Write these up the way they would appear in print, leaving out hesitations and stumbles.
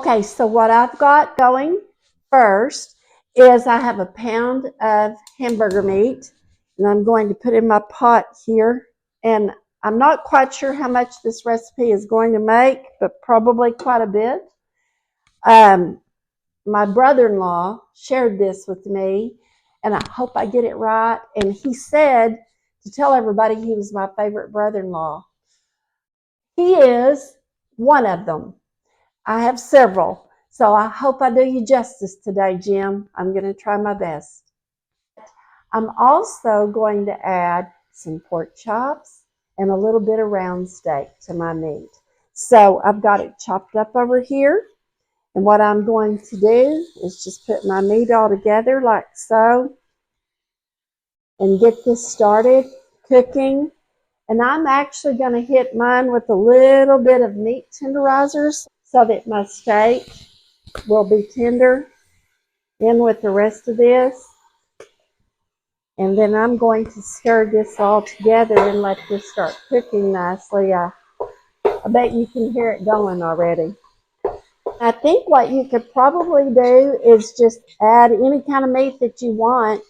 Okay, so what I've got going first is I have a pound of hamburger meat, and I'm going to put in my pot here. And I'm not quite sure how much this recipe is going to make, but probably quite a bit. My brother-in-law shared this with me, and I hope I get it right. And he said to tell everybody he was my favorite brother-in-law. He is one of them. I have several. So I hope I do you justice today, Jim. I'm going to try my best. I'm also going to add some pork chops and a little bit of round steak to my meat. So I've got it chopped up over here. And what I'm going to do is just put my meat all together like so and get this started cooking. And I'm actually going to hit mine with a little bit of meat tenderizers so that my steak will be tender in with the rest of this. And then I'm going to stir this all together and let this start cooking nicely. I bet you can hear it going already. I think what you could probably do is just add any kind of meat that you want.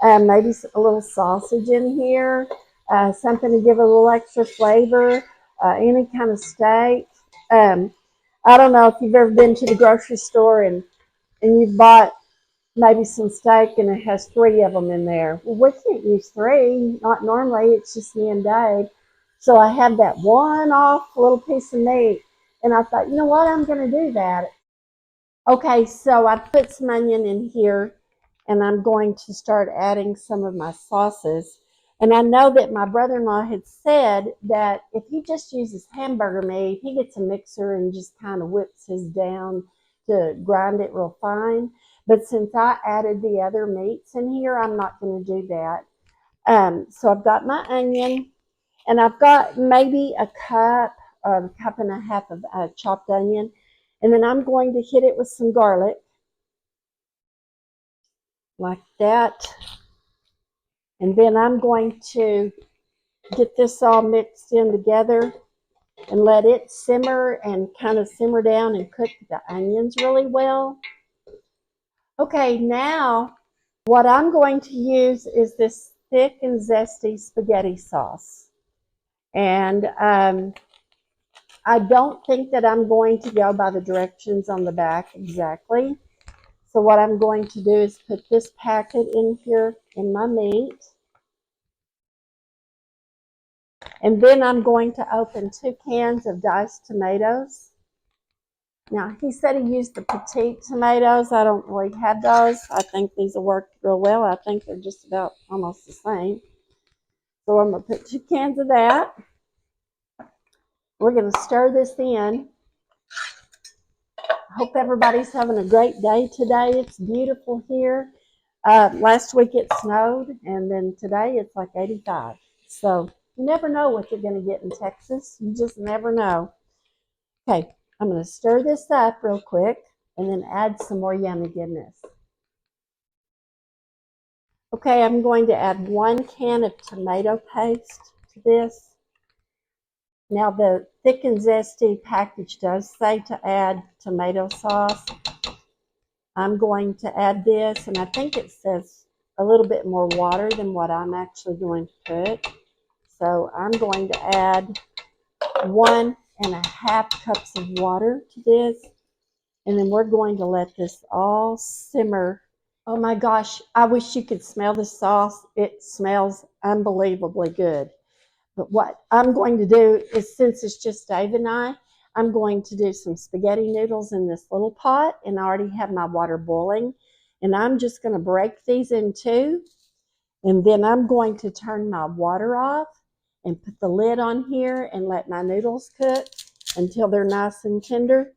Maybe a little sausage in here, something to give a little extra flavor, any kind of steak. I don't know if you've ever been to the grocery store and you've bought maybe some steak and it has 3 of them in there. Well, we can't use 3, not normally, it's just me and Dave. So I have that one off little piece of meat, and I thought, you know what, I'm going to do that. Okay, so I put some onion in here, and I'm going to start adding some of my sauces. And I know that my brother-in-law had said that if he just uses hamburger meat, he gets a mixer and just kind of whips his down to grind it real fine. But since I added the other meats in here, I'm not going to do that. So I've got my onion, and I've got maybe a cup and a half of chopped onion. And then I'm going to hit it with some garlic, like that. And then I'm going to get this all mixed in together and let it simmer and kind of simmer down and cook the onions really well. Okay, now what I'm going to use is this thick and zesty spaghetti sauce. And I don't think that I'm going to go by the directions on the back exactly. So what I'm going to do is put this packet in here in my meat. And then I'm going to open 2 cans of diced tomatoes. Now, he said he used the petite tomatoes. I don't really have those. I think these will work real well. I think they're just about almost the same. So I'm going to put 2 cans of that. We're going to stir this in. I hope everybody's having a great day today. It's beautiful here. Last week it snowed, and then today it's like 85. So you never know what you're going to get in Texas. You just never know. Okay, I'm going to stir this up real quick and then add some more yummy goodness. Okay, I'm going to add 1 can of tomato paste to this. Now the thick and zesty package does say to add tomato sauce. I'm going to add this, and I think it says a little bit more water than what I'm actually going to put. So I'm going to add 1.5 cups of water to this, and then we're going to let this all simmer. Oh my gosh, I wish you could smell the sauce. It smells unbelievably good. But what I'm going to do is, since it's just Dave and I'm going to do some spaghetti noodles in this little pot, and I already have my water boiling. And I'm just going to break these in 2, and then I'm going to turn my water off and put the lid on here and let my noodles cook until they're nice and tender.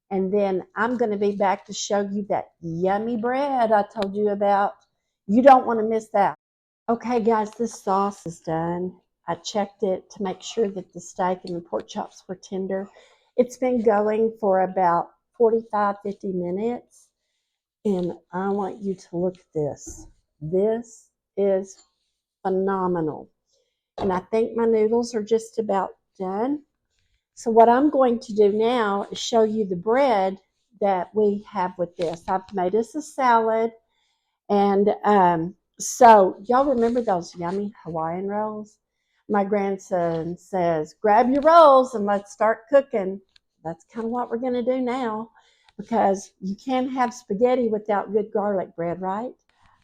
And then I'm going to be back to show you that yummy bread I told you about. You don't want to miss that. Okay, guys, this sauce is done. I checked it to make sure that the steak and the pork chops were tender. It's been going for about 45-50 minutes. And I want you to look at this. This is phenomenal. And I think my noodles are just about done. So what I'm going to do now is show you the bread that we have with this. I've made us a salad. And so y'all remember those yummy Hawaiian rolls? My grandson says, grab your rolls and let's start cooking. That's kind of what we're going to do now, because you can't have spaghetti without good garlic bread, right?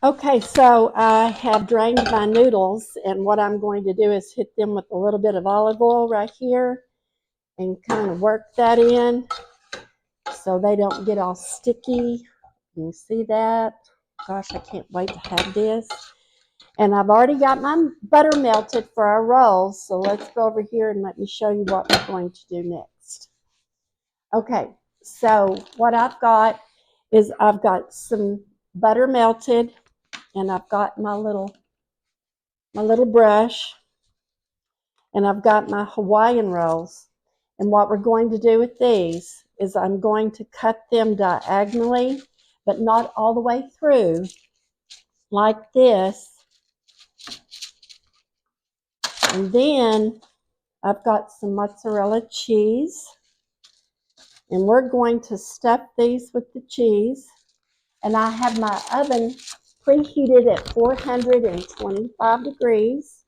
Okay, so I have drained my noodles, and what I'm going to do is hit them with a little bit of olive oil right here and kind of work that in so they don't get all sticky. You see that? Gosh, I can't wait to have this. And I've already got my butter melted for our rolls, so let's go over here and let me show you what we're going to do next. Okay, so what I've got is I've got some butter melted, and I've got my little brush, and I've got my Hawaiian rolls. And what we're going to do with these is I'm going to cut them diagonally, but not all the way through, like this. And then I've got some mozzarella cheese, and we're going to stuff these with the cheese. And I have my oven preheated at 425 degrees.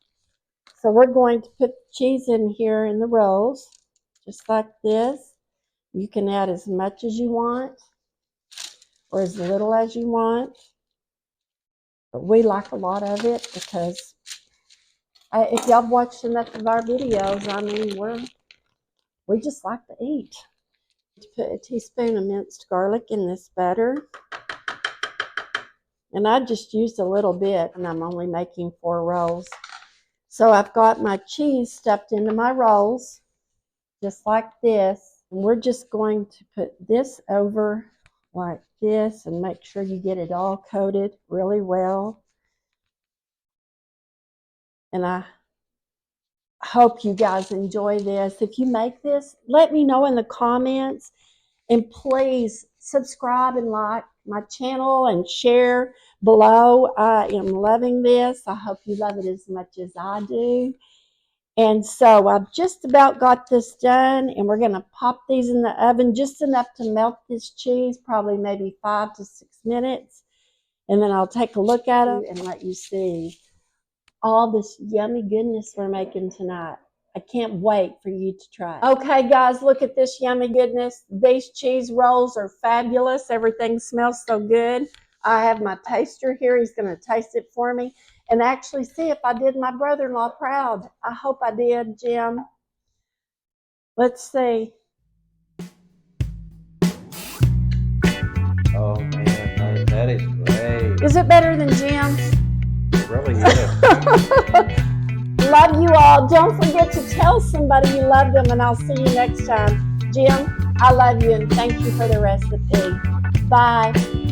So we're going to put the cheese in here in the rolls, just like this. You can add as much as you want or as little as you want. But we like a lot of it because if y'all watched enough of our videos, I mean, we just like to eat. Put a teaspoon of minced garlic in this batter. And I just used a little bit, and I'm only making 4 rolls. So I've got my cheese stuffed into my rolls, just like this. And we're just going to put this over like this and make sure you get it all coated really well. And I hope you guys enjoy this. If you make this, let me know in the comments. And please subscribe and like my channel and share below. I am loving this. I hope you love it as much as I do. And so I've just about got this done, and we're going to pop these in the oven just enough to melt this cheese, probably maybe 5 to 6 minutes. And then I'll take a look at it and let you see all this yummy goodness we're making tonight. I can't wait for you to try it. Okay, guys, look at this yummy goodness. These cheese rolls are fabulous. Everything smells so good. I have my taster here. He's going to taste it for me and actually see if I did my brother-in-law proud. I hope I did, Jim. Let's see. Oh, man, that is great. Is it better than Jim's? It really is. Love you all. Don't forget to tell somebody you love them, and I'll see you next time. Jim, I love you, and thank you for the recipe. Bye.